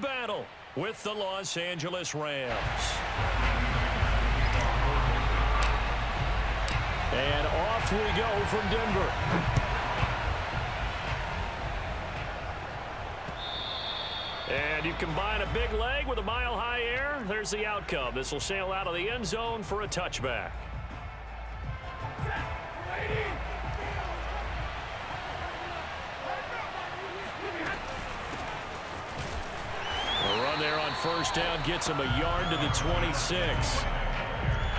battle with the Los Angeles Rams. And off we go from Denver. And you combine a big leg with a mile-high air, there's the outcome. This will sail out of the end zone for a touchback. A run there on first down gets him a yard to the 26.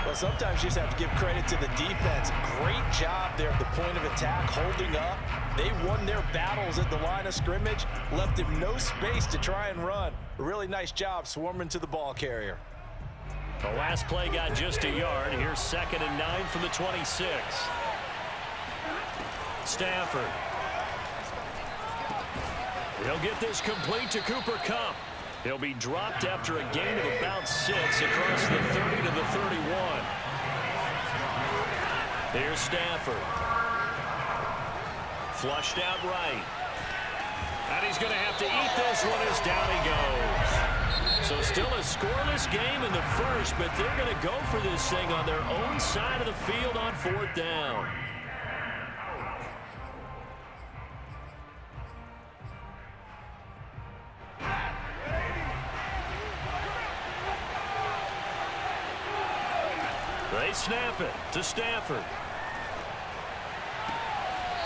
Well, sometimes you just have to give credit to the defense. Great job there at the point of attack, holding up. They won their battles at the line of scrimmage, left him no space to try and run. A really nice job swarming to the ball carrier. The last play got just a yard. Here's 2nd and 9 from the 26. Stafford. He'll get this complete to Cooper Kupp. He'll be dropped after a gain of about 6 across the 30 to the 31. Here's Stafford. Flushed out right. And he's going to have to eat this one as down he goes. So still a scoreless game in the first, but they're going to go for this thing on their own side of the field on 4th down. They snap it to Stafford.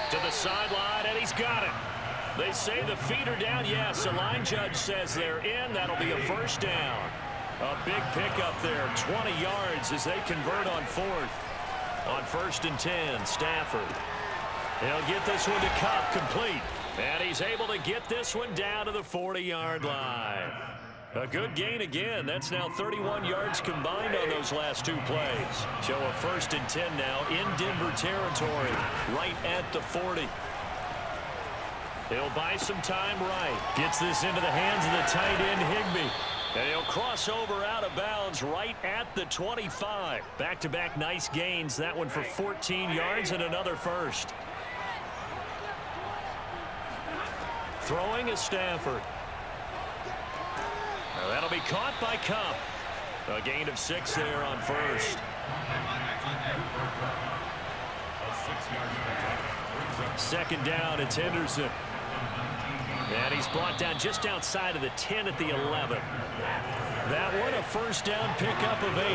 To the sideline, and he's got it. They say the feet are down. Yes, the line judge says they're in. That'll be a first down. A big pickup there, 20 yards as they convert on 4th. On 1st and 10, Stafford. He'll get this one to Kupp, complete. And he's able to get this one down to the 40-yard line. A good gain again. That's now 31 yards combined on those last 2 plays. So a 1st and 10 now in Denver territory, right at the 40. He'll buy some time right. Gets this into the hands of the tight end, Higbee. And he'll cross over out of bounds right at the 25. Back-to-back nice gains. That one for 14 yards and another first. Throwing is Stafford. That'll be caught by Kupp. A gain of 6 there on first. 2nd down, it's Henderson. And he's brought down just outside of the 10 at the 11. That one a first down pickup of 8.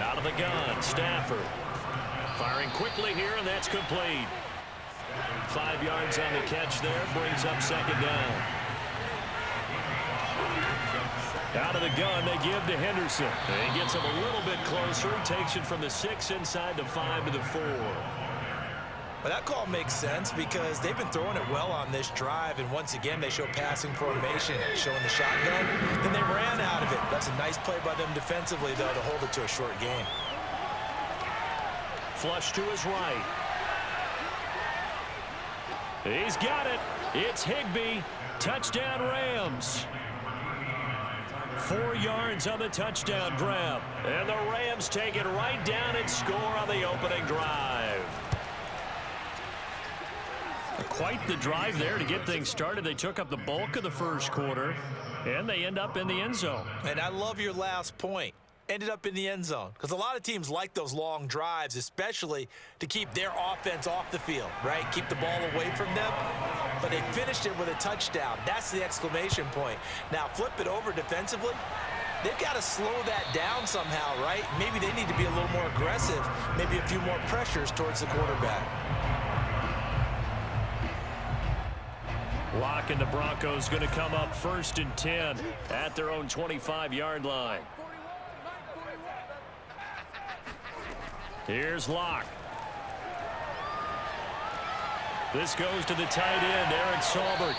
Out of the gun, Stafford. Firing quickly here, and that's complete. 5 yards on the catch there, brings up 2nd down. Out of the gun, they give to Henderson. And he gets him a little bit closer. He takes it from the 6 inside the 5 to the 4. Well, that call makes sense because they've been throwing it well on this drive, and once again they show passing formation, showing the shotgun. Then they ran out of it. That's a nice play by them defensively, though, to hold it to a short game. Flush to his right. He's got it. It's Higbee. Touchdown Rams. 4 yards on the touchdown grab. And the Rams take it right down and score on the opening drive. Quite the drive there to get things started. They took up the bulk of the first quarter, and they end up in the end zone. And I love your last point. Ended up in the end zone, because a lot of teams like those long drives, especially to keep their offense off the field, right? Keep the ball away from them. But they finished it with a touchdown. That's the exclamation point. Now flip it over defensively. They've got to slow that down somehow, right? Maybe they need to be a little more aggressive, maybe a few more pressures towards the quarterback. Locke and the Broncos going to come up 1st and 10 at their own 25-yard line. Here's Locke. This goes to the tight end, Eric Saubert.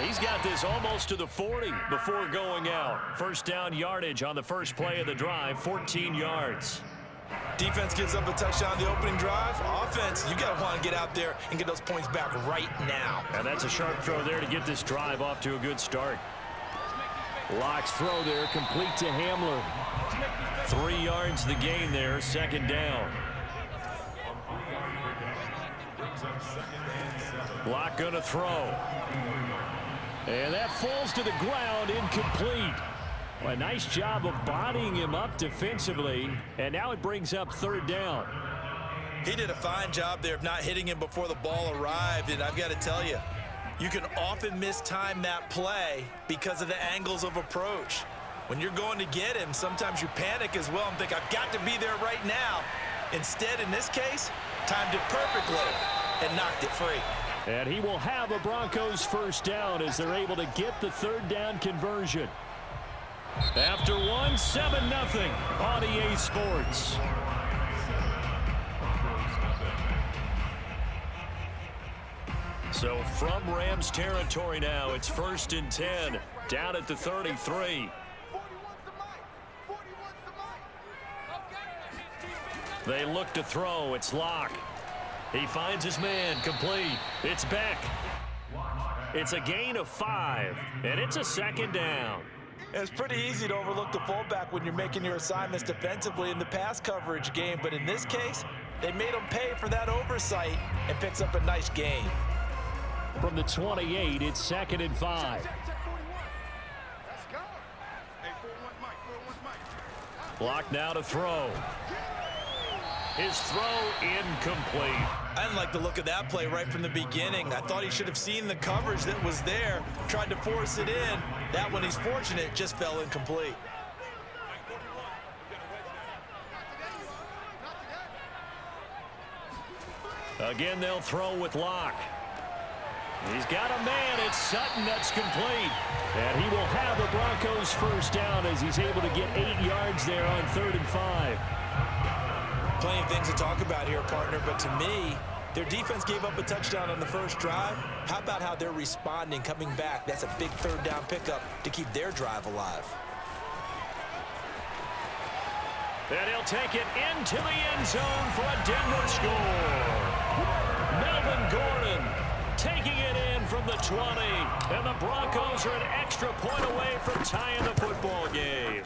He's got this almost to the 40 before going out. First down yardage on the first play of the drive, 14 yards. Defense gives up a touchdown the opening drive. Offense, you got to want to get out there and get those points back right now. And that's a sharp throw there to get this drive off to a good start. Locke's throw there, complete to Hamler. 3 yards the gain there, 2nd down. Locke going to throw. And that falls to the ground, incomplete. A nice job of bodying him up defensively, and now it brings up third down. He did a fine job there of not hitting him before the ball arrived, and I've got to tell you, you can often mistime that play because of the angles of approach. When you're going to get him, sometimes you panic as well and think, I've got to be there right now. Instead, in this case, timed it perfectly and knocked it free. And he will have a Broncos first down as they're able to get the third down conversion. After one, 7-0 on EA Sports. So from Rams territory now, it's 1st and 10, down at the 33. They look to throw. It's Locke. He finds his man, complete. It's Beck. It's a gain of 5, and it's a second down. It's pretty easy to overlook the fullback when you're making your assignments defensively in the pass coverage game, but in this case, they made him pay for that oversight and picks up a nice gain. From the 28, it's 2nd and 5. Block now to throw. His throw incomplete. I didn't like the look of that play right from the beginning. I thought he should have seen the coverage that was there, tried to force it in. That one, he's fortunate, just fell incomplete. Again, they'll throw with Locke. He's got a man. It's Sutton that's complete. And he will have the Broncos first down as he's able to get 8 yards there on 3rd and 5. Plenty of things to talk about here, partner, but to me, their defense gave up a touchdown on the first drive. How about how they're responding, coming back? That's a big third down pickup to keep their drive alive. And he'll take it into the end zone for a Denver score. Melvin Gordon taking it in from the 20. And the Broncos are an extra point away from tying the football game.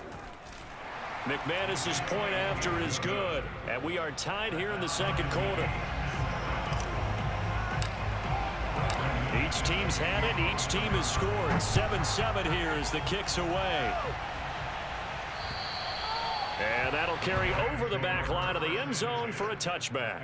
McManus's point after is good. And we are tied here in the second quarter. Each team's had it. Each team has scored. 7-7 here as the kick's away. And that'll carry over the back line of the end zone for a touchback.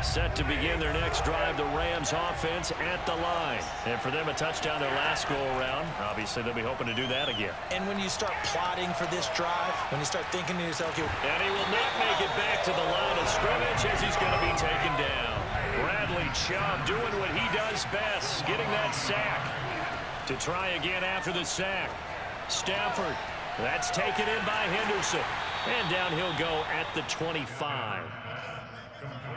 Set to begin their next drive, the Rams offense at the line. And for them, a touchdown their last go-around. Obviously, they'll be hoping to do that again. And when you start plotting for this drive, when you start thinking to yourself, and he will not make it back to the line of scrimmage as he's going to be taken down. Bradley Chubb doing what he does best, getting that sack. To try again after the sack. Stafford, that's taken in by Henderson. And down he'll go at the 25.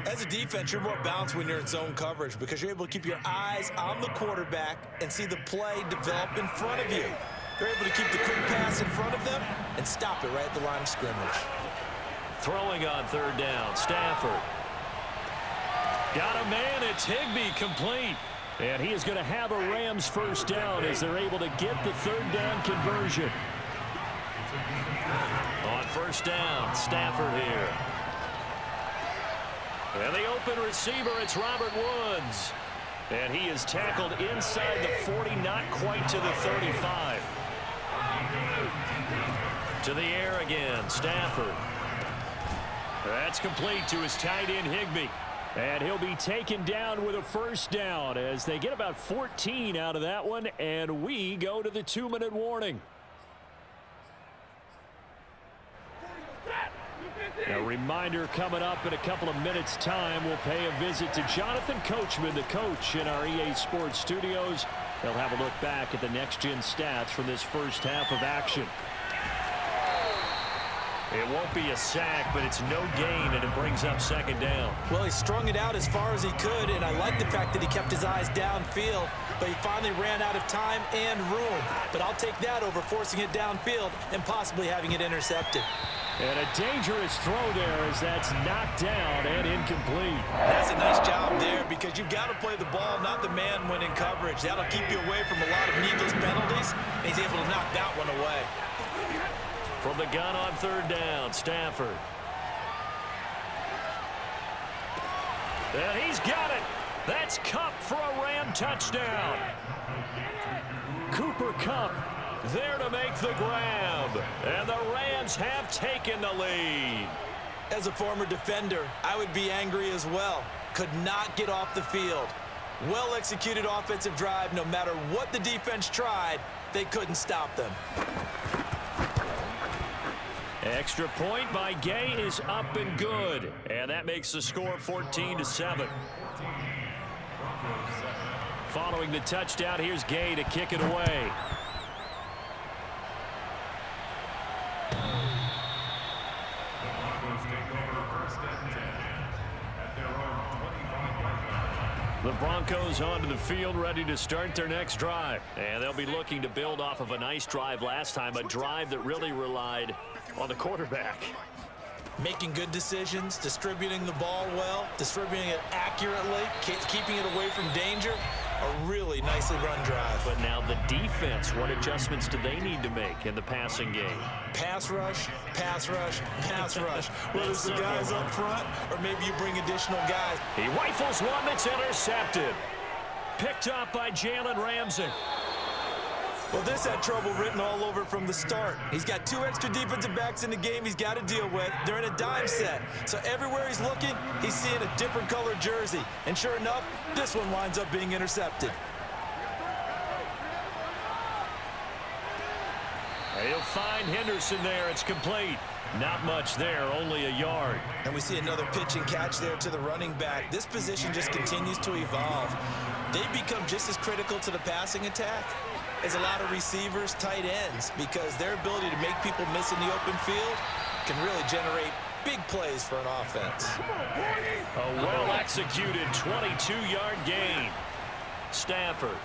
As a defense, you're more balanced when you're in zone coverage because you're able to keep your eyes on the quarterback and see the play develop in front of you. They're able to keep the quick pass in front of them and stop it right at the line of scrimmage. Throwing on third down, Stafford. Got a man, it's Higbee, complete. And he is going to have a Rams first down as they're able to get the third down conversion. On first down, Stafford here. And the open receiver, it's Robert Woods. And he is tackled inside the 40, not quite to the 35. To the air again, Stafford. That's complete to his tight end, Higbee. And he'll be taken down with a first down as they get about 14 out of that one, and we go to the 2-minute warning. A reminder coming up in a couple of minutes' time. We'll pay a visit to Jonathan Coachman, the coach in our EA Sports studios. They'll have a look back at the next-gen stats from this first half of action. It won't be a sack, but it's no gain, and it brings up second down. Well, he strung it out as far as he could, and I like the fact that he kept his eyes downfield, but he finally ran out of time and room. But I'll take that over forcing it downfield and possibly having it intercepted. And a dangerous throw there as that's knocked down and incomplete. That's a nice job there because you've got to play the ball, not the man when in coverage. That'll keep you away from a lot of needless penalties He's able to knock that one away. From the gun on third down, Stafford. And he's got it. That's Kupp for a Ram touchdown. Cooper Kupp there to make the grab. And the Rams have taken the lead. As a former defender, I would be angry as well. Could not get off the field. Well-executed offensive drive. No matter what the defense tried, they couldn't stop them. Extra point by Gay is up and good. And that makes the score 14-7. Following the touchdown, here's Gay to kick it away. The Broncos onto the field, ready to start their next drive. And they'll be looking to build off of a nice drive last time, a drive that really relied on the quarterback. Making good decisions, distributing the ball well, distributing it accurately, keeping it away from danger. A really nicely run drive. But now the defense, what adjustments do they need to make in the passing game? Pass rush, pass rush, pass rush. Whether it's the guys up front or maybe you bring additional guys. He rifles one that's intercepted. Picked up by Jalen Ramsey. Well, this had trouble written all over from the start. He's got 2 extra defensive backs in the game he's got to deal with. They're in a dime set. So everywhere he's looking, he's seeing a different color jersey. And sure enough, this one winds up being intercepted. He'll find Henderson there. It's complete. Not much there, only a yard. And we see another pitch and catch there to the running back. This position just continues to evolve. They become just as critical to the passing attack as a lot of receivers, tight ends, because their ability to make people miss in the open field can really generate big plays for an offense. A well-executed 22-yard gain. Stafford.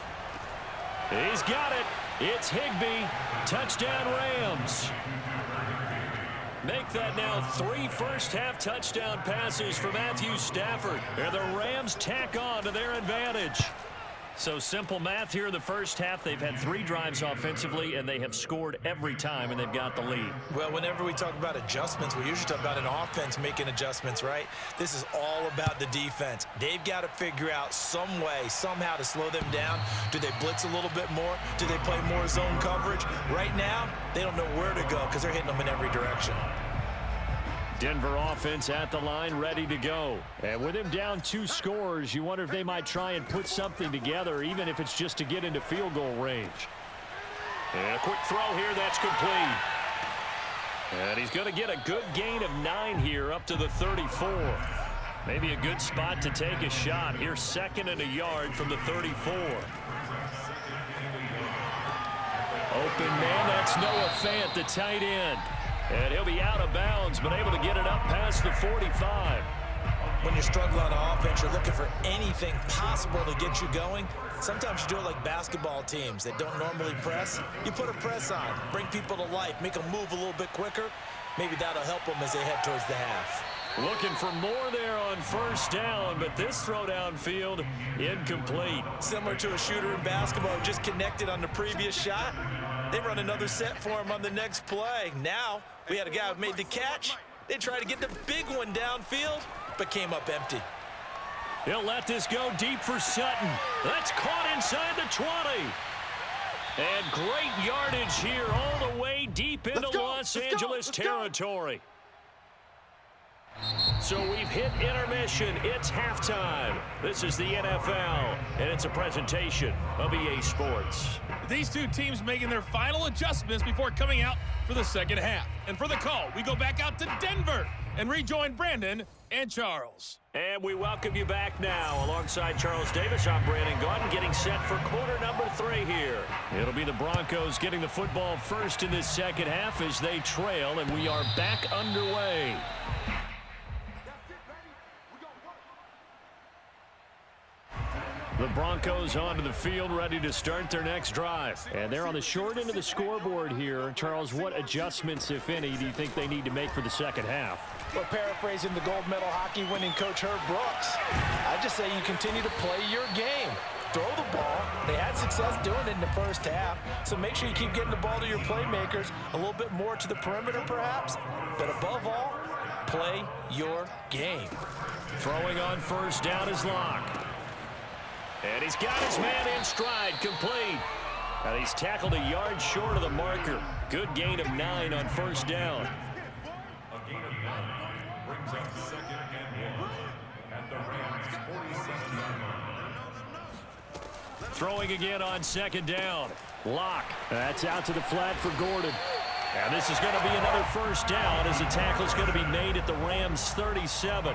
He's got it. It's Higbee. Touchdown Rams. Make that now 3 first-half touchdown passes for Matthew Stafford. And the Rams tack on to their advantage. So simple math here in the first half. They've had 3 drives offensively, and they have scored every time, and they've got the lead. Well, whenever we talk about adjustments, we usually talk about an offense making adjustments, right? This is all about the defense. They've got to figure out some way, somehow to slow them down. Do they blitz a little bit more? Do they play more zone coverage? Right now, they don't know where to go because they're hitting them in every direction. Denver offense at the line, ready to go. And with him down 2 scores, you wonder if they might try and put something together, even if it's just to get into field goal range. And a quick throw here, that's complete. And he's going to get a good gain of 9 here up to the 34. Maybe a good spot to take a shot. Here's 2nd and a yard from the 34. Open man, that's Noah Fant, the tight end. And he'll be out of bounds, but able to get it up past the 45. When you're struggling on offense, you're looking for anything possible to get you going. Sometimes you do it like basketball teams that don't normally press. You put a press on, bring people to life, make them move a little bit quicker. Maybe that'll help them as they head towards the half. Looking for more there on first down, but this throw downfield incomplete. Similar to a shooter in basketball who just connected on the previous shot. They run another set for him on the next play. Now, we had a guy who made the catch. They tried to get the big one downfield, but came up empty. He'll let this go deep for Sutton. That's caught inside the 20. And great yardage here all the way deep into Los Angeles territory. So we've hit intermission. It's halftime. This is the NFL, and it's a presentation of EA Sports. These 2 teams making their final adjustments before coming out for the second half. And for the call, we go back out to Denver and rejoin Brandon and Charles. And we welcome you back now. Alongside Charles Davis, I'm Brandon Gaudin, getting set for quarter number 3 here. It'll be the Broncos getting the football first in this second half as they trail, and we are back underway. The Broncos onto the field, ready to start their next drive. And they're on the short end of the scoreboard here. Charles, what adjustments, if any, do you think they need to make for the second half? Well, paraphrasing the gold medal hockey winning coach Herb Brooks, I just say you continue to play your game. Throw the ball. They had had success doing it in the first half, so make sure you keep getting the ball to your playmakers, a little bit more to the perimeter perhaps, but above all, play your game. Throwing on first down is Locke. And he's got his man in stride, complete. And he's tackled a yard short of the marker. Good gain of 9 on first down. A gain of 9 brings up 2nd and 1 at the Rams' 47-yard line. Throwing again on 2nd down. Locke. That's out to the flat for Gordon. And this is going to be another first down as the tackle is going to be made at the Rams' 37.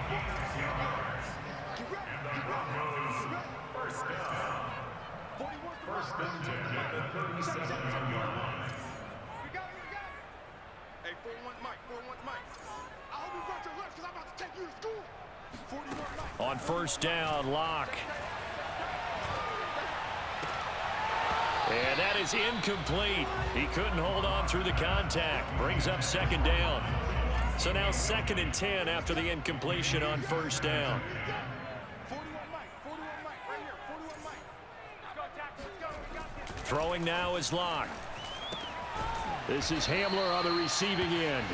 First and 10 at the 37-yard line. Hey, 4-1 Mike, 4-1 Mike. I hope you brought your lunch because I'm about to take you to school. 41 Mike. On first down, Locke. And that is incomplete. He couldn't hold on through the contact. Brings up 2nd down. So now 2nd and 10 after the incompletion on first down. 41 Mike, 41 Mike, right here, 41 Mike. Let's go, Jack, let's go, we got this. Throwing now is Locke. This is Hamler on the receiving end.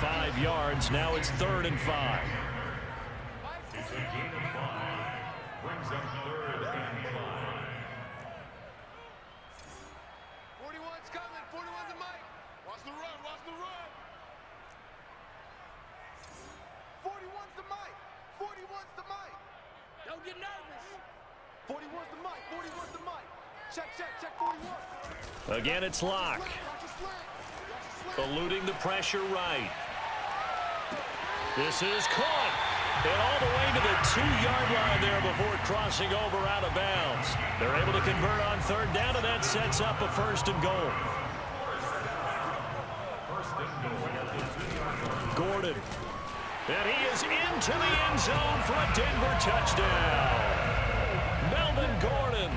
5 yards. Now it's 3rd and 5. It's a gain of 5. Brings up 3rd and 5. 41's coming, 41's a Mike. Watch the run, watch the run. 41's the Mike, 41's the Mike. Don't get nervous. 41's the Mike, 41's the Mike. Check, 41. Again, it's Locke. Watch the slant, watch the slant. Eluding the pressure right. This is caught. And all the way to the 2-yard line there before crossing over out of bounds. They're able to convert on 3rd down, and that sets up a 1st and goal. Gordon. And he is into the end zone for a Denver touchdown. Melvin Gordon,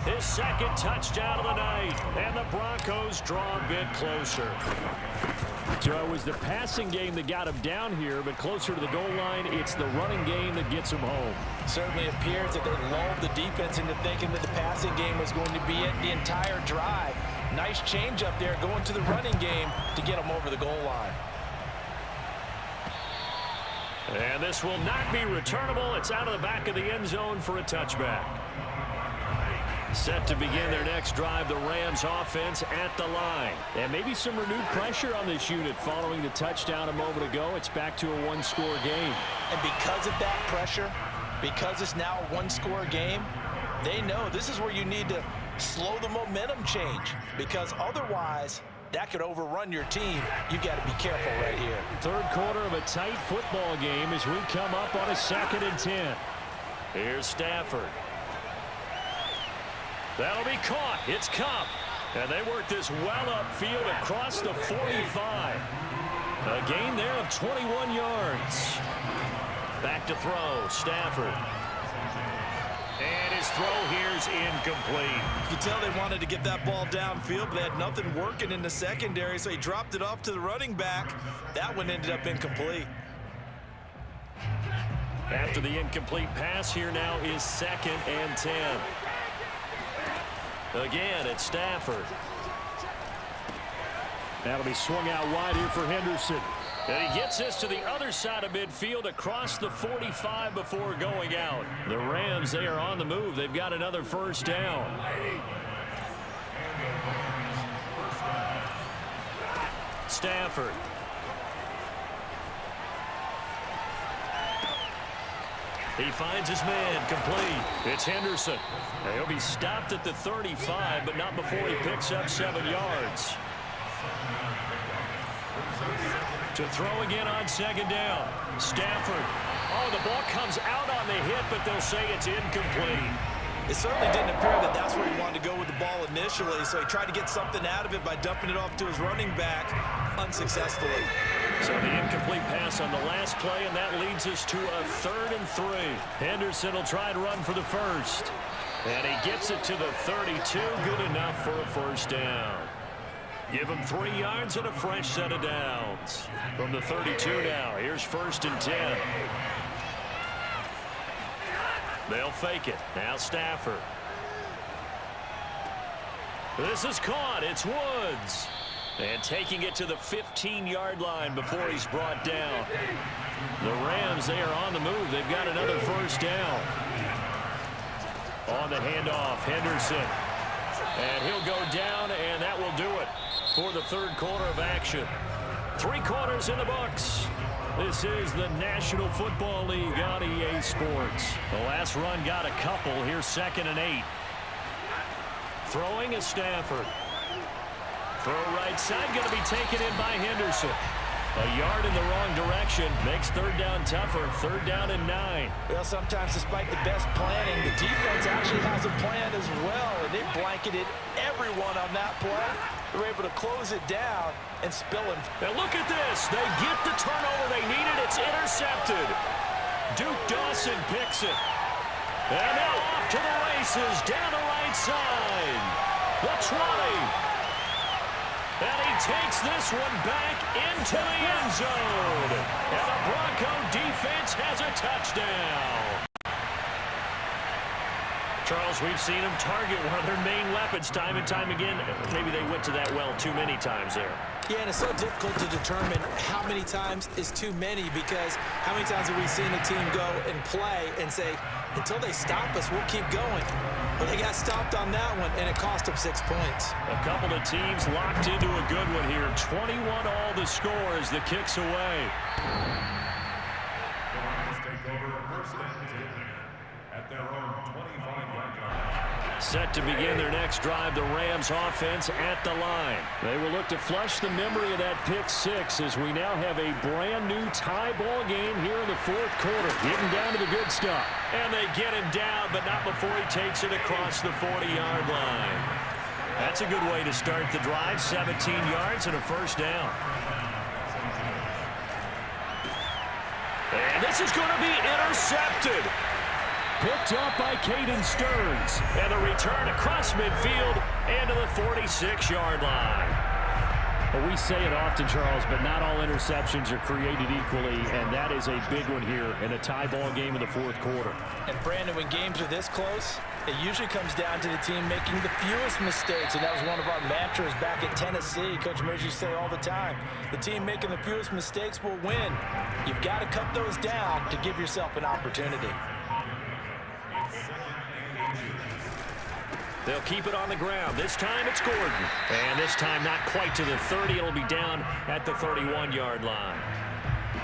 his 2nd touchdown of the night, and the Broncos draw a bit closer. So it was the passing game that got him down here, but closer to the goal line, it's the running game that gets him home. Certainly appears that they lulled the defense into thinking that the passing game was going to be it the entire drive. Nice change up there going to the running game to get them over the goal line. And this will not be returnable. It's out of the back of the end zone for a touchback. Set to begin their next drive, the Rams offense at the line. And maybe some renewed pressure on this unit following the touchdown a moment ago. It's back to a 1-score game. And because of that pressure, because it's now a 1-score game, they know this is where you need to slow the momentum change, because otherwise that could overrun your team. You got to be careful right here. 3rd quarter of a tight football game as we come up on a 2nd and 10. Here's Stafford. That'll be caught. It's Cup. And they work this well upfield across the 45. A gain there of 21 yards. Back to throw. Stafford. And his throw here's incomplete. You can tell they wanted to get that ball downfield, but they had nothing working in the secondary, so he dropped it off to the running back. That one ended up incomplete. After the incomplete pass, here now is 2nd and 10. Again, it's Stafford. That'll be swung out wide here for Henderson. And he gets this to the other side of midfield across the 45 before going out. The Rams, they are on the move. They've got another first down. Stafford. He finds his man, complete. It's Henderson. He'll be stopped at the 35, but not before he picks up 7 yards. To throw again on 2nd down. Stafford. Oh, the ball comes out on the hit, but they'll say it's incomplete. It certainly didn't appear that that's where he wanted to go with the ball initially, so he tried to get something out of it by dumping it off to his running back unsuccessfully. So the incomplete pass on the last play, and that leads us to a 3rd and 3. Henderson will try and run for the 1st. And he gets it to the 32. Good enough for a first down. Give him 3 yards and a fresh set of downs. From the 32 now, here's 1st and 10. They'll fake it. Now Stafford. This is caught. It's Woods. And taking it to the 15-yard line before he's brought down. The Rams, they are on the move. They've got another first down. On the handoff, Henderson. And he'll go down, and that will do it for the third quarter of action. 3 quarters in the books. This is the National Football League on EA Sports. The last run got a couple. Here's 2nd and 8. Throwing is Stafford. Throw right side, going to be taken in by Henderson. A yard in the wrong direction makes third down tougher. 3rd down and 9. Well, sometimes despite the best planning, the defense actually has a plan as well, and they blanketed everyone on that play. They were able to close it down and spill him. And look at this. They get the turnover they needed. It's intercepted. Duke Dawson picks it. And now off to the races down the right side. The 20. And he takes this one back into the end zone. And the Bronco defense has a touchdown. Charles, we've seen them target one of their main weapons time and time again. Maybe they went to that well too many times there. Yeah, and it's so difficult to determine how many times is too many, because how many times have we seen a team go and play and say, until they stop us, we'll keep going. But they got stopped on that one, and it cost them 6 points. A couple of teams locked into a good one here. 21 all the score as the kick's away. Take over first and 10 at their own 25-yard line. Set to begin their next drive, the Rams offense at the line. They will look to flush the memory of that pick 6 as we now have a brand new tie ball game here in the 4th quarter. Getting down to the good stuff. And they get him down, but not before he takes it across the 40-yard line. That's a good way to start the drive. 17 yards and a first down. And this is going to be intercepted. Picked up by Caden Stearns. And the return across midfield and to the 46-yard line. Well, we say it often, Charles, but not all interceptions are created equally, and that is a big one here in a tie ball game in the 4th quarter. And Brandon, when games are this close, it usually comes down to the team making the fewest mistakes, and that was one of our mantras back at Tennessee. Coach Mears used to say all the time, the team making the fewest mistakes will win. You've got to cut those down to give yourself an opportunity. They'll keep it on the ground. This time it's Gordon. And this time not quite to the 30. It'll be down at the 31-yard line.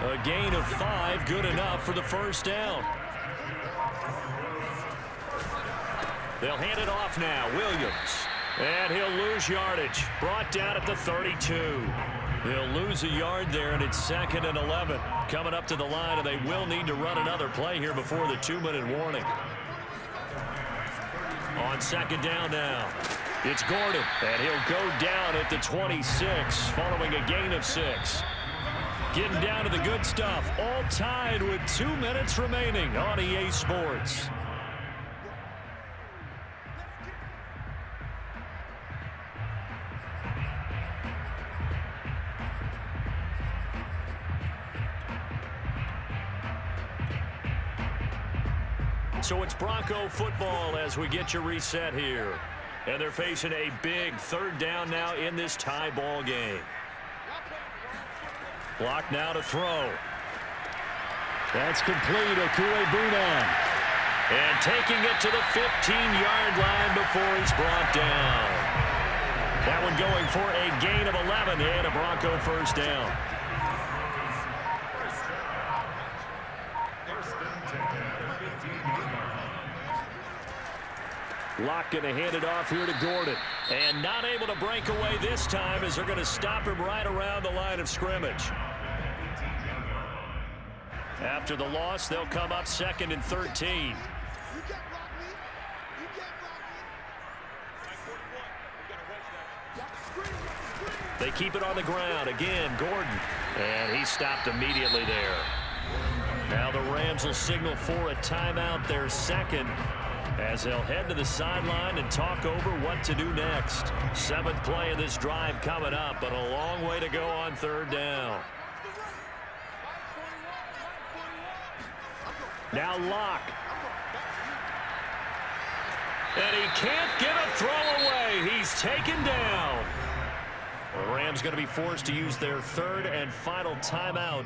A gain of 5, good enough for the first down. They'll hand it off now. Williams. And he'll lose yardage. Brought down at the 32. They'll lose a yard there, and it's 2nd and 11. Coming up to the line, and they will need to run another play here before the 2-minute warning. On 2nd down now, it's Gordon, and he'll go down at the 26 following a gain of 6. Getting down to the good stuff, all tied with 2 minutes remaining on EA Sports. So it's Bronco football as we get you reset here. And they're facing a big 3rd down now in this tie ball game. Block now to throw. That's complete. Okuegbunam. And taking it to the 15-yard line before he's brought down. That one going for a gain of 11 and a Bronco first down. Locke going to hand it off here to Gordon. And not able to break away this time as they're going to stop him right around the line of scrimmage. After the loss, they'll come up 2nd and 13. They keep it on the ground. Again, Gordon. And he stopped immediately there. Now the Rams will signal for a timeout, their 2nd, as they'll head to the sideline and talk over what to do next. 7th play of this drive coming up, but a long way to go on 3rd down. Now Locke. And he can't get a throw away. He's taken down. The Rams going to be forced to use their third and final timeout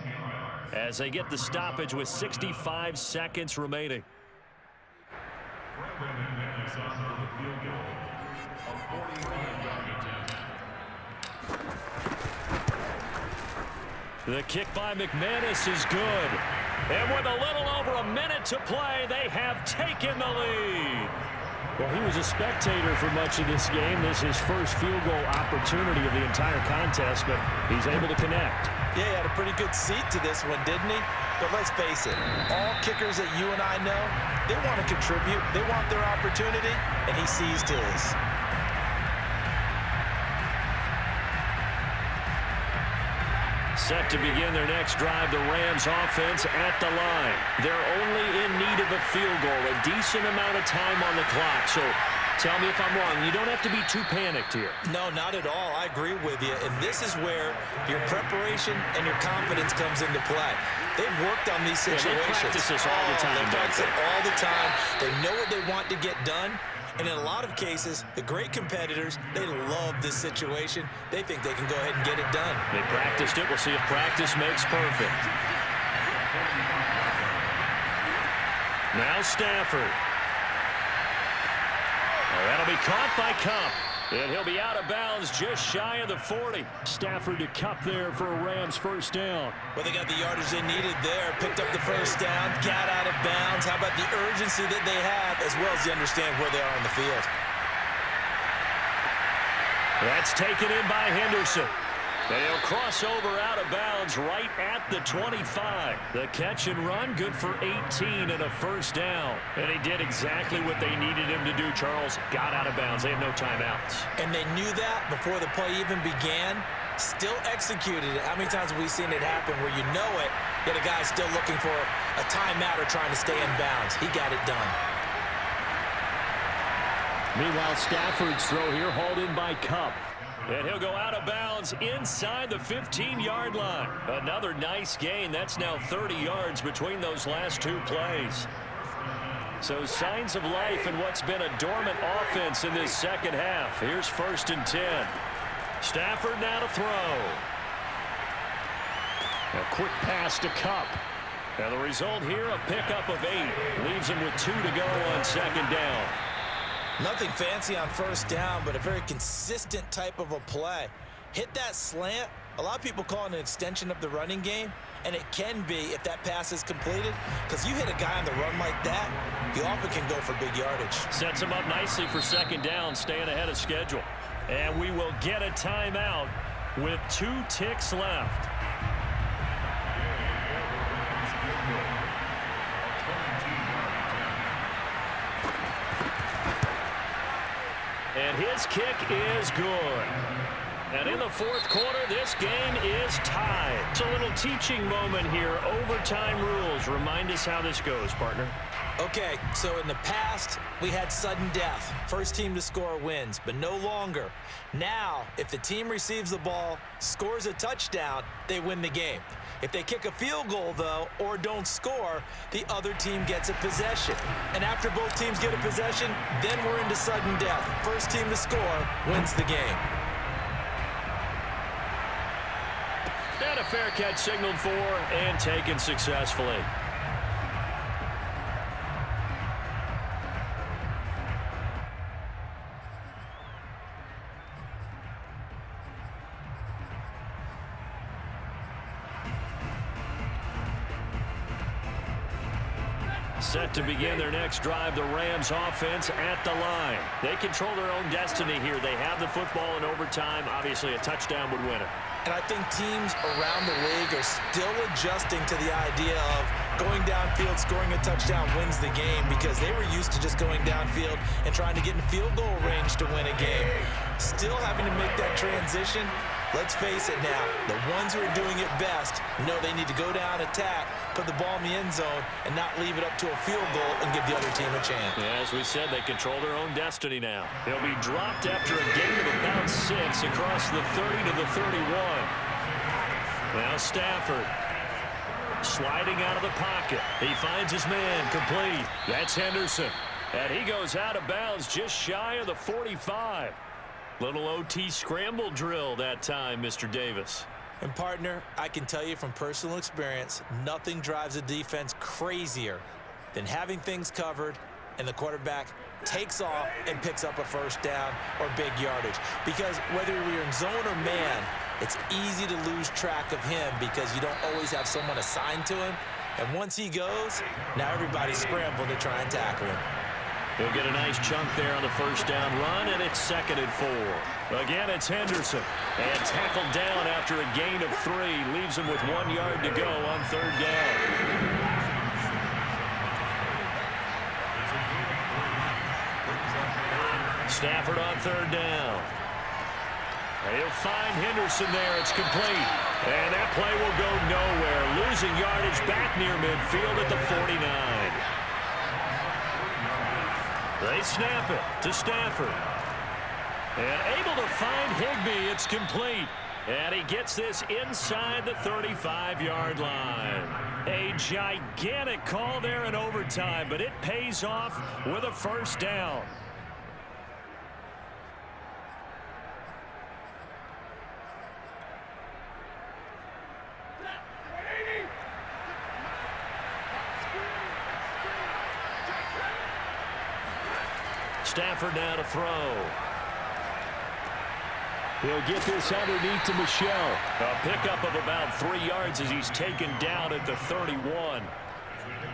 as they get the stoppage with 65 seconds remaining. The kick by McManus is good. And with a little over a minute to play, they have taken the lead. Well, he was a spectator for much of this game. This is his first field goal opportunity of the entire contest, but he's able to connect. Yeah, he had a pretty good seat to this one, didn't he? But let's face it, all kickers that you and I know, they want to contribute. They want their opportunity, and he seized his. Set to begin their next drive, the Rams offense at the line. They're only in need of a field goal, a decent amount of time on the clock. So tell me if I'm wrong. You don't have to be too panicked here. No, not at all. I agree with you. And this is where your preparation and your confidence comes into play. They've worked on these situations. Yeah, they practice this all the time. They practice it all the time. They know what they want to get done. And in a lot of cases, the great competitors, they love this situation. They think they can go ahead and get it done. They practiced it. We'll see if practice makes perfect. Now Stafford. That'll be caught by Cup. And he'll be out of bounds just shy of the 40. Stafford to Cup there for a Rams first down. Well, they got the yardage they needed there. Picked up the first down, got out of bounds. How about the urgency that they have, as well as they understand where they are on the field. That's taken in by Henderson. And he'll cross over out of bounds right at the 25. The catch and run, good for 18 and a first down. And he did exactly what they needed him to do, Charles. Got out of bounds. They have no timeouts. And they knew that before the play even began. Still executed it. How many times have we seen it happen where you know it, yet a guy's still looking for a timeout or trying to stay in bounds? He got it done. Meanwhile, Stafford's throw here hauled in by Cup. And he'll go out of bounds inside the 15-yard line. Another nice gain. That's now 30 yards between those last two plays. So signs of life in what's been a dormant offense in this second half. Here's 1st and 10. Stafford now to throw. A quick pass to Cup. And the result here, a pickup of 8. Leaves him with 2 to go on 2nd down. Nothing fancy on first down, but a very consistent type of a play. Hit that slant. A lot of people call it an extension of the running game, and it can be if that pass is completed, because you hit a guy on the run like that, you often can go for big yardage. Sets him up nicely for 2nd down, staying ahead of schedule. And we will get a timeout with 2 ticks left. And his kick is good. And in the 4th quarter, this game is tied. It's a little teaching moment here. Overtime rules. Remind us how this goes, partner. Okay, so in the past, we had sudden death. First team to score wins, but no longer. Now, if the team receives the ball, scores a touchdown, they win the game. If they kick a field goal, though, or don't score, the other team gets a possession. And after both teams get a possession, then we're into sudden death. First team to score wins the game. And a fair catch signaled for and taken successfully. Set to begin their next drive, the Rams offense at the line. They control their own destiny here. They have the football in overtime. Obviously, a touchdown would win it. And I think teams around the league are still adjusting to the idea of going downfield, scoring a touchdown wins the game, because they were used to just going downfield and trying to get in field goal range to win a game. Still having to make that transition. Let's face it now, the ones who are doing it best know they need to go down, attack, put the ball in the end zone, and not leave it up to a field goal and give the other team a chance. Yeah, as we said, they control their own destiny now. He'll be dropped after a gain of about 6 across the 30 to the 31. Now Stafford sliding out of the pocket. He finds his man complete. That's Henderson. And he goes out of bounds just shy of the 45. Little OT scramble drill that time, Mr. Davis. And, partner, I can tell you from personal experience, nothing drives a defense crazier than having things covered and the quarterback takes off and picks up a first down or big yardage. Because whether you're in zone or man, it's easy to lose track of him because you don't always have someone assigned to him. And once he goes, now everybody's scrambling to try and tackle him. He'll get a nice chunk there on the first down run, and it's 2nd and 4. Again, it's Henderson. And tackled down after a gain of 3. Leaves him with 1 yard to go on 3rd down. Stafford on 3rd down. He'll find Henderson there. It's complete. And that play will go nowhere. Losing yardage back near midfield at the 49. They snap it to Stafford. And able to find Higbee. It's complete. And he gets this inside the 35-yard line. A gigantic call there in overtime, but it pays off with a first down. Stafford now to throw. He'll get this underneath to Michel. A pickup of about 3 yards as he's taken down at the 31.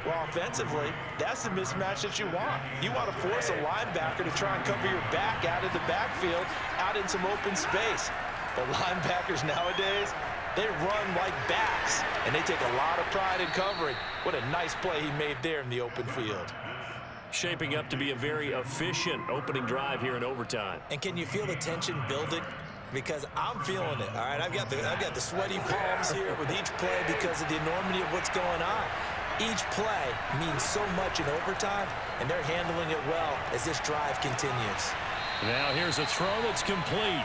Well, offensively, that's the mismatch that you want. You want to force a linebacker to try and cover your back out of the backfield, out in some open space. But linebackers nowadays, they run like backs, and they take a lot of pride in covering. What a nice play he made there in the open field. Shaping up to be a very efficient opening drive here in overtime. And can you feel the tension building? Because I'm feeling it, all right? I've got the sweaty palms here with each play because of the enormity of what's going on. Each play means so much in overtime, and they're handling it well as this drive continues. Now here's a throw that's complete.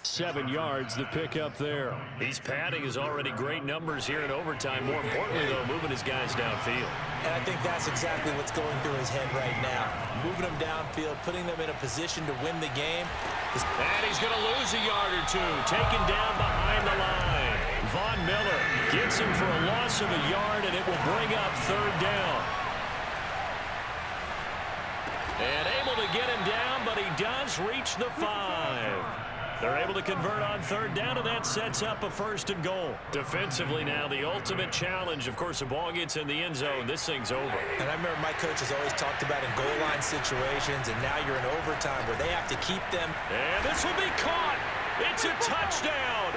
7 yards, the pickup there. He's padding his already great numbers here in overtime. More importantly, though, moving his guys downfield. And I think that's exactly what's going through his head right now. Moving them downfield, putting them in a position to win the game. And he's going to lose a yard or two. Taken down behind the line. Von Miller gets him for a loss of a yard, and it will bring up 3rd down. And able to get him down, but he does reach the 5. They're able to convert on 3rd down, and that sets up a 1st and goal. Defensively now, the ultimate challenge. Of course, the ball gets in the end zone. This thing's over. And I remember my coach has always talked about in goal line situations, and now you're in overtime where they have to keep them. And this will be caught. It's a touchdown.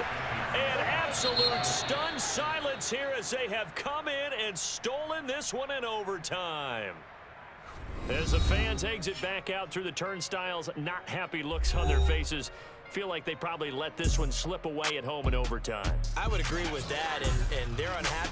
And absolute stunned silence here as they have come in and stolen this one in overtime. As the fans exit back out through the turnstiles, not happy looks on their faces. Feel like they probably let this one slip away at home in overtime. I would agree with that, and they're unhappy.